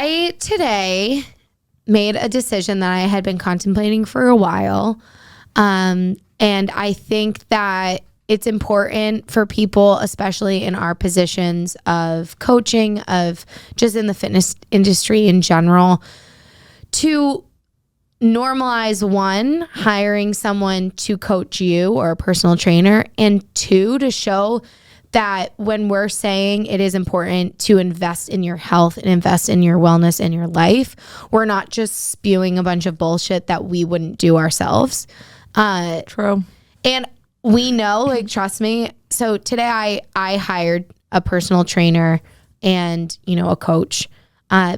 I today made a decision that I had been contemplating for a while. And I think that it's important for people, especially in our positions of coaching, of just in the fitness industry in general, to normalize, one, hiring someone to coach you or a personal trainer, and two, to show that when we're saying it is important to invest in your health and invest in your wellness and your life, we're not just spewing a bunch of bullshit that we wouldn't do ourselves. True. And we know, like, trust me. So today I hired a personal trainer and, a coach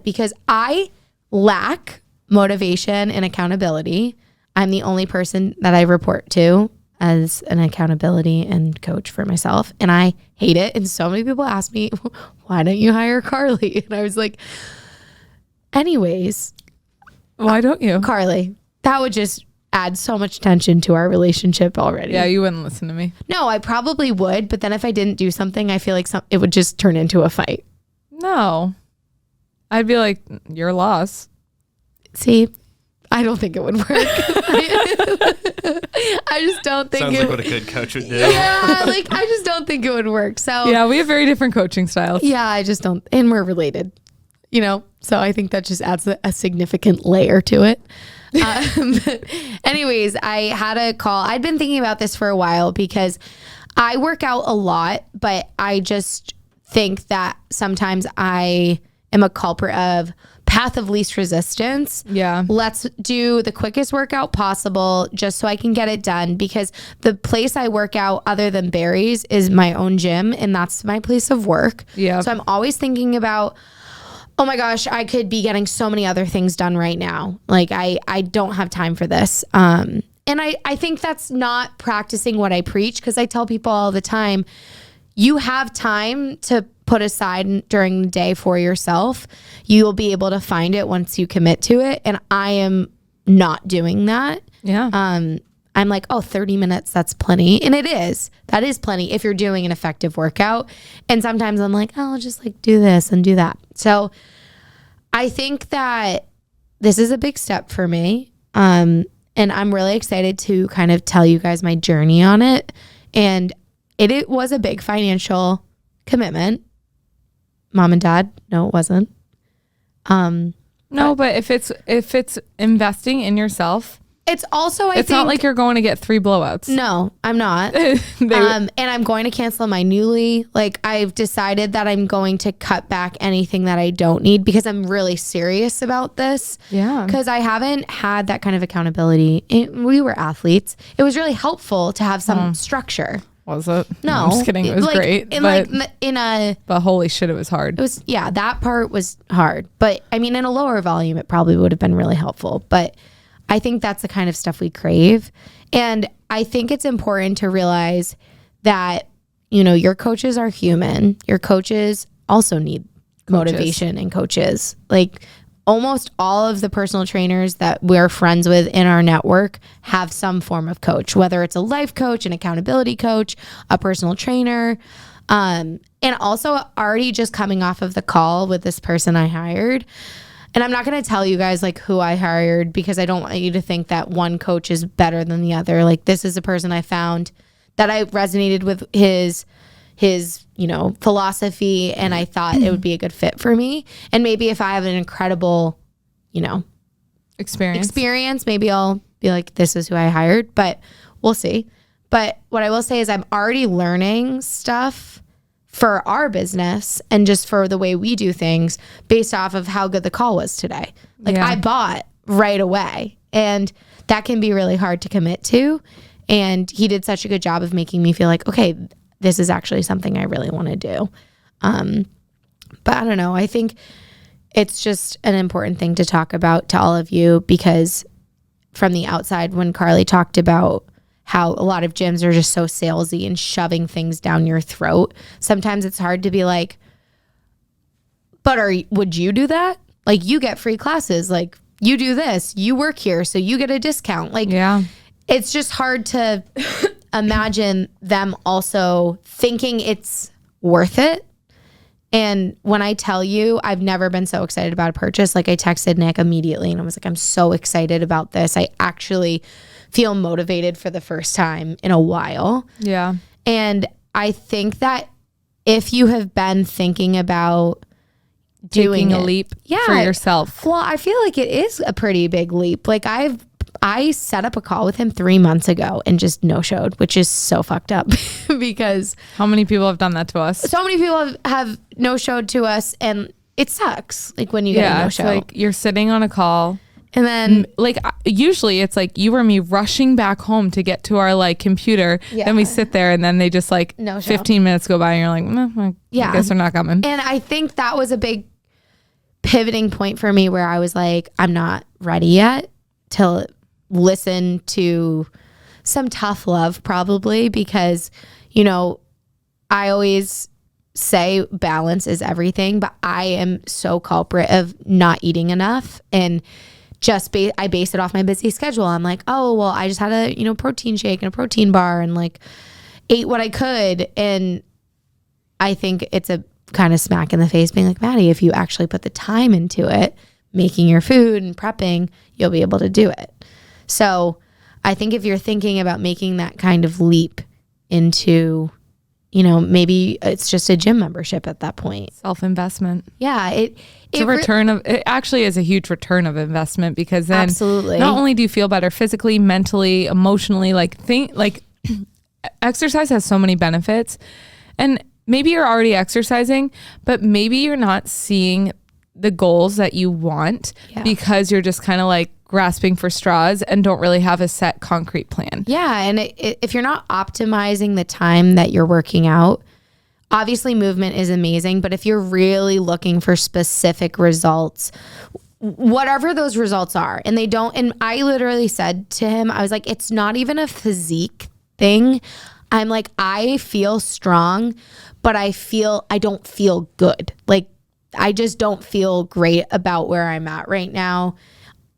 because I lack motivation and accountability. I'm the only person that I report to as an accountability and coach for myself. And I hate it. And so many people ask me, why don't you hire Carly? And I was like, anyways. Why don't you? Carly, that would just add so much tension to our relationship already. Yeah, you wouldn't listen to me. No, I probably would. But then if I didn't do something, I feel like it would just turn into a fight. No. I'd be like, your loss. See, I don't think it would work. I just don't think Sounds like what a good coach would do. Yeah, like I just don't think it would work. So yeah, we have very different coaching styles. Yeah, I just don't, and we're related, so I think that just adds a significant layer to it. Anyways, I had a call. I'd been thinking about this for a while because I work out a lot, but I just think that sometimes I am a culprit of path of least resistance. Yeah. Let's do the quickest workout possible just so I can get it done, because the place I work out other than Barry's is my own gym, and that's my place of work. Yeah. So I'm always thinking about, oh my gosh, I could be getting so many other things done right now. Like I don't have time for this. And I think that's not practicing what I preach, because I tell people all the time, you have time to put aside during the day for yourself. You will be able to find it once you commit to it. And I am not doing that. Yeah. I'm like, 30 minutes, that's plenty. And it is. That is plenty if you're doing an effective workout. And sometimes I'm like, I'll just do this and do that. So I think that this is a big step for me. And I'm really excited to kind of tell you guys my journey on it. And it was a big financial commitment. Mom and Dad, no, it wasn't. No, but if it's investing in yourself, it's also, it's not like you're going to get 3 blowouts. No, I'm not. And I'm going to cancel my Newly. Like, I've decided that I'm going to cut back anything that I don't need, because I'm really serious about this. Yeah. Because I haven't had that kind of accountability. We were athletes. It was really helpful to have some structure. Was it? No, I'm just kidding. It was great. But holy shit, it was hard. It was, yeah, that part was hard. But I mean, in a lower volume, it probably would have been really helpful. But I think that's the kind of stuff we crave. And I think it's important to realize that, your coaches are human. Your coaches also need motivation and coaches. Like, almost all of the personal trainers that we're friends with in our network have some form of coach, whether it's a life coach, an accountability coach, a personal trainer. And also already just coming off of the call with this person I hired. And I'm not going to tell you guys who I hired, because I don't want you to think that one coach is better than the other. Like, this is a person I found that I resonated with his philosophy, and I thought it would be a good fit for me. And maybe if I have an incredible, experience, maybe I'll be like, this is who I hired, but we'll see. But what I will say is I'm already learning stuff for our business and just for the way we do things based off of how good the call was today. I bought right away, and that can be really hard to commit to. And he did such a good job of making me feel like, okay, this is actually something I really want to do. But I don't know. I think it's just an important thing to talk about to all of you, because from the outside, when Carly talked about how a lot of gyms are just so salesy and shoving things down your throat, sometimes it's hard to be like, but would you do that? Like, you get free classes. Like, you do this, you work here, so you get a discount. Like, yeah, it's just hard to imagine them also thinking it's worth it And when I tell you, I've never been so excited about a purchase. Like, I texted Nick immediately and I was like, I'm so excited about this. I actually feel motivated for the first time in a while. Yeah. And I think that if you have been thinking about doing taking a leap for yourself. Well, I feel like it is a pretty big leap. Like, I set up a call with him 3 months ago and just no-showed, which is so fucked up because how many people have done that to us? So many people have no-showed to us, and it sucks. Like, when you get a no-show, like you're sitting on a call, and then like usually it's like you or me rushing back home to get to our like computer. Yeah. Then we sit there, and then they just like No-show. 15 minutes go by, and you're like, I guess they're not coming. And I think that was a big pivoting point for me where I was like, I'm not ready yet to listen to some tough love, probably, because, you know, I always say balance is everything, but I am so culprit of not eating enough, and just I base it off my busy schedule. I'm like, oh, well, I just had a, you know, protein shake and a protein bar and like ate what I could. And I think it's a kind of smack in the face being like, Maddie, if you actually put the time into it, making your food and prepping, you'll be able to do it. So I think if you're thinking about making that kind of leap into, you know, maybe it's just a gym membership at that point. Self-investment. Yeah. It's a return of, it actually is a huge return of investment, because then absolutely, not only do you feel better physically, mentally, emotionally, like exercise has so many benefits, and maybe you're already exercising, but maybe you're not seeing the goals that you want because you're just kind of like grasping for straws and don't really have a set concrete plan. Yeah. And if you're not optimizing the time that you're working out, obviously movement is amazing, but if you're really looking for specific results, whatever those results are, and they don't, and I literally said to him, I was like, it's not even a physique thing. I'm like, I feel strong, but I don't feel good. Like, I just don't feel great about where I'm at right now.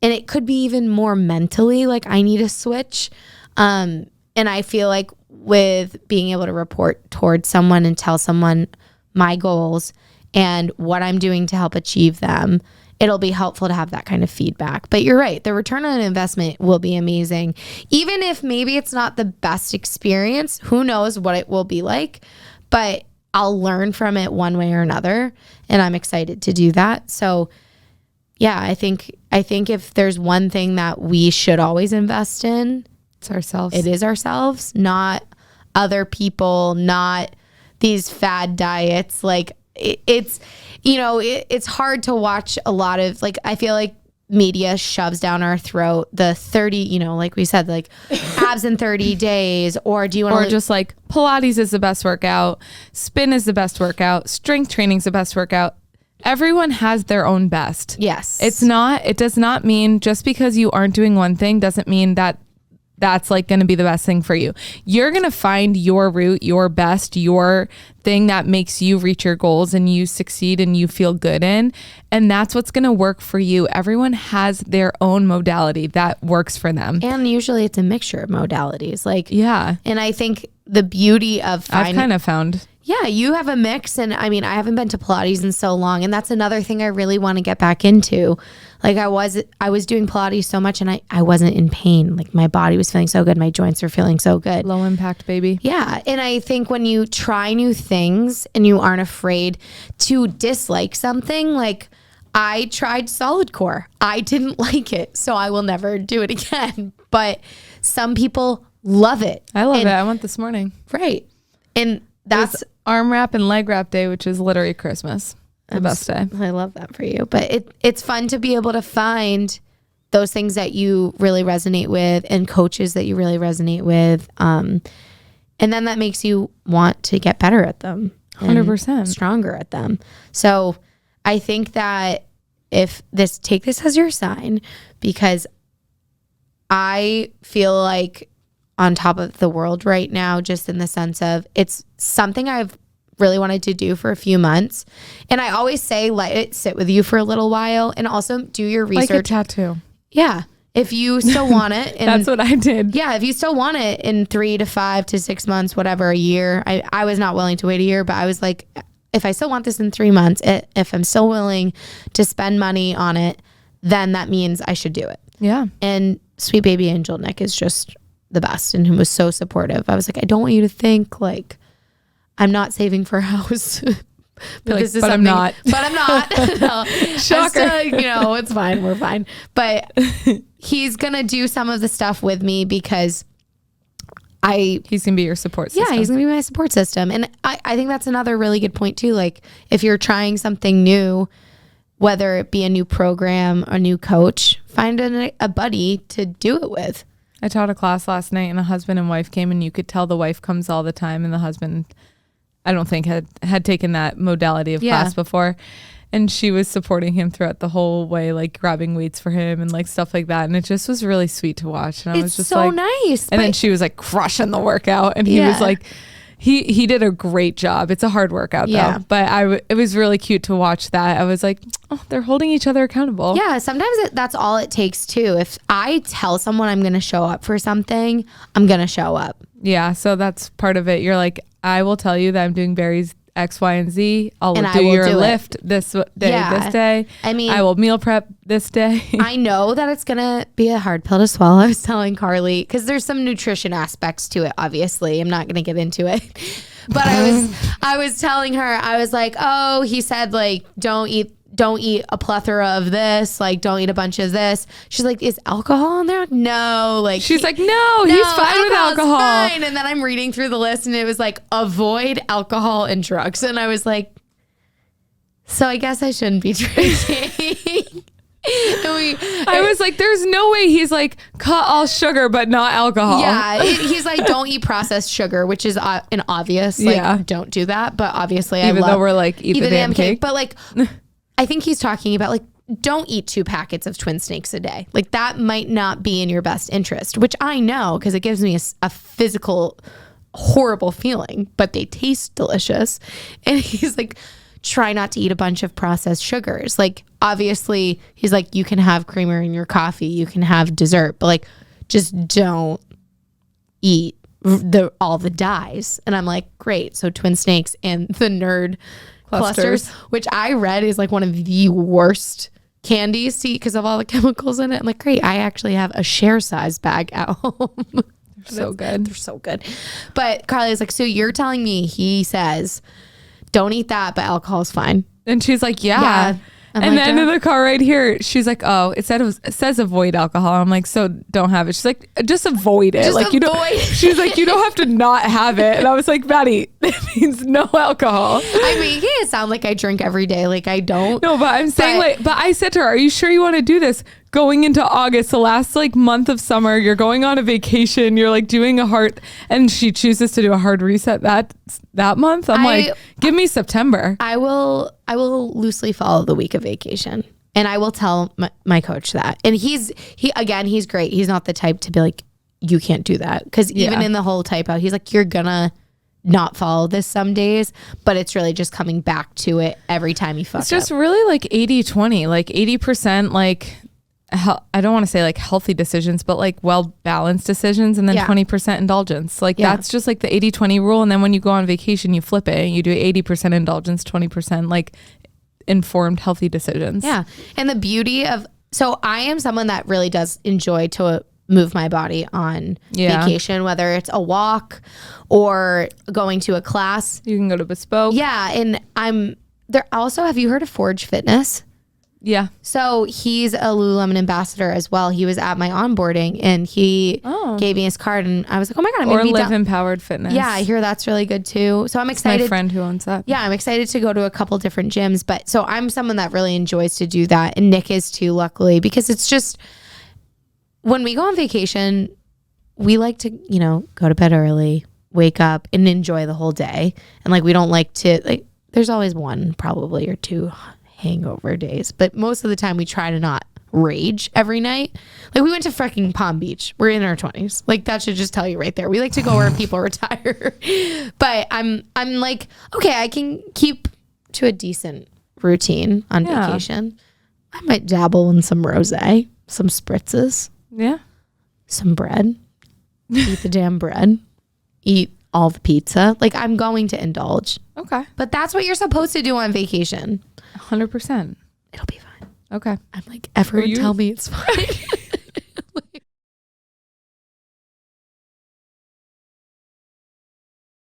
And it could be even more mentally, like I need a switch. And I feel like with being able to report towards someone and tell someone my goals and what I'm doing to help achieve them, it'll be helpful to have that kind of feedback. But you're right, the return on investment will be amazing. Even if maybe it's not the best experience, who knows what it will be like, but I'll learn from it one way or another. And I'm excited to do that. So yeah, I think if there's one thing that we should always invest in, it's ourselves. It is ourselves, not other people, not these fad diets. Like it's, you know, it's hard to watch a lot of, like, I feel like media shoves down our throat the 30, you know, like we said, like abs in 30 days, or do you want to, or just like Pilates is the best workout, spin is the best workout, strength training is the best workout. Everyone has their own best. Yes. It does not mean just because you aren't doing one thing doesn't mean that that's like going to be the best thing for you. You're going to find your route, your best, your thing that makes you reach your goals and you succeed and you feel good in. And that's what's going to work for you. Everyone has their own modality that works for them. And usually it's a mixture of modalities. Like, yeah. And I think the beauty of I've kind of found. Yeah, you have a mix. And I mean, I haven't been to Pilates in so long. And that's another thing I really want to get back into. Like I was doing Pilates so much and I wasn't in pain. Like my body was feeling so good. My joints were feeling so good. Low impact, baby. Yeah. And I think when you try new things and you aren't afraid to dislike something, like I tried solid core. I didn't like it. So I will never do it again. But some people love it. I love it. I went this morning. Right. And that's arm wrap and leg wrap day, which is literally Christmas. The best day. I love that for you. But it's fun to be able to find those things that you really resonate with and coaches that you really resonate with. And then that makes you want to get better at them. 100%. Stronger at them. So I think that take this as your sign, because I feel like on top of the world right now, just in the sense of it's something I've really wanted to do for a few months. And I always say, let it sit with you for a little while and also do your research. Like a tattoo. Yeah. If you still want it. And that's what I did. Yeah. If you still want it in 3 to 5 to 6 months, whatever, a year, I was not willing to wait a year, but I was like, if I still want this in 3 months, if I'm still willing to spend money on it, then that means I should do it. Yeah. And sweet baby angel Nick is just the best and was so supportive. I was like, I don't want you to think like I'm not saving for a house. But like, this is but I'm not. But I'm not. No. Shocker. It's fine. We're fine. But he's going to do some of the stuff with me because he's going to be your support system. Yeah, he's going to be my support system. And I think that's another really good point too. Like if you're trying something new, whether it be a new program, a new coach, find a buddy to do it with. I taught a class last night and a husband and wife came, and you could tell the wife comes all the time and the husband, I don't think had taken that modality of class before. And she was supporting him throughout the whole way, like grabbing weights for him and like stuff like that. And it just was really sweet to watch. And I was just so like, nice. And then she was like crushing the workout. And he was like, he did a great job. It's a hard workout though. But it was really cute to watch that. I was like, oh, they're holding each other accountable. Yeah, sometimes that's all it takes too. If I tell someone I'm going to show up for something, I'm going to show up. Yeah, so that's part of it. You're like, I will tell you that I'm doing Barry's X, Y, and Z. I'll do your lift this day, this day. I mean, I will meal prep this day. I know that it's going to be a hard pill to swallow. I was telling Carly, because there's some nutrition aspects to it, obviously. I'm not going to get into it. But I was telling her, I was like, oh, he said, like, don't eat a plethora of this, like don't eat a bunch of this. She's like, is alcohol in there? No, like she's like, no, he's fine with alcohol. Fine. And then I'm reading through the list and it was like, avoid alcohol and drugs. And I was like, so I guess I shouldn't be drinking. I was like, there's no way he's like, cut all sugar but not alcohol. Yeah, he's like, don't eat processed sugar, which is an obvious, like, don't do that. But obviously even though we're like, eat the damn cake. But like, I think he's talking about like, don't eat 2 packets of Twin Snakes a day. Like that might not be in your best interest, which I know because it gives me a physical horrible feeling, but they taste delicious. And he's like, try not to eat a bunch of processed sugars. Like obviously he's like, you can have creamer in your coffee, you can have dessert, but like just don't eat all the dyes. And I'm like, great. So Twin Snakes and the Nerd clusters, which I read is like one of the worst candies to eat because of all the chemicals in it. I'm like, great, I actually have a share size bag at home. So good. They're so good. But Carly is like, so you're telling me he says don't eat that, but alcohol is fine? And she's like, yeah. And like, then in the car right here, she's like, oh, it says avoid alcohol. I'm like, so don't have it. She's like, just avoid it. Just like avoid. She's like, you don't have to not have it. And I was like, Maddie, it means no alcohol. I mean, it sound like I drink every day. Like I don't. No, but I'm saying but I said to her, are you sure you want to do this? Going into August, the last like month of summer, you're going on a vacation, you're like doing a hard, and she chooses to do a hard reset that month. I'm like, give me September. I will loosely follow the week of vacation, and I will tell my coach that. And he's great. He's not the type to be like, you can't do that, because even in the whole type out, he's like, you're gonna not follow this some days, but it's really just coming back to it every time you fuck up. It's just really like 80-20, like 80% like I don't want to say like healthy decisions, but like well-balanced decisions, and then 20% indulgence. Like that's just like the 80-20 rule. And then when you go on vacation, you flip it and you do 80% indulgence, 20% like informed, healthy decisions. Yeah. And the beauty of, so I am someone that really does enjoy to move my body on vacation, whether it's a walk or going to a class. You can go to Bespoke. Yeah. And I'm there also, have you heard of Forge Fitness? Yeah. So he's a Lululemon ambassador as well. He was at my onboarding and he gave me his card, and I was like, oh my God, I'm going to be Live Empowered Fitness. Yeah, I hear that's really good too. So I'm excited. It's my friend who owns that. Yeah, I'm excited to go to a couple different gyms. But so I'm someone that really enjoys to do that. And Nick is too, luckily, because it's just, when we go on vacation, we like to, go to bed early, wake up and enjoy the whole day. And like, we don't like to, like, there's always one probably or two hangover days, but most of the time we try to not rage every night. Like we went to freaking Palm Beach. We're in our 20s. Like that should just tell you right there. We like to go where people retire. But I'm like, okay, I can keep to a decent routine on vacation. I might dabble in some rosé, some spritzes. Yeah. Some bread. Eat the damn bread. Eat all the pizza. Like I'm going to indulge. Okay. But that's what you're supposed to do on vacation. 100%. It'll be fine. Okay. I'm like, everyone tell me it's fine.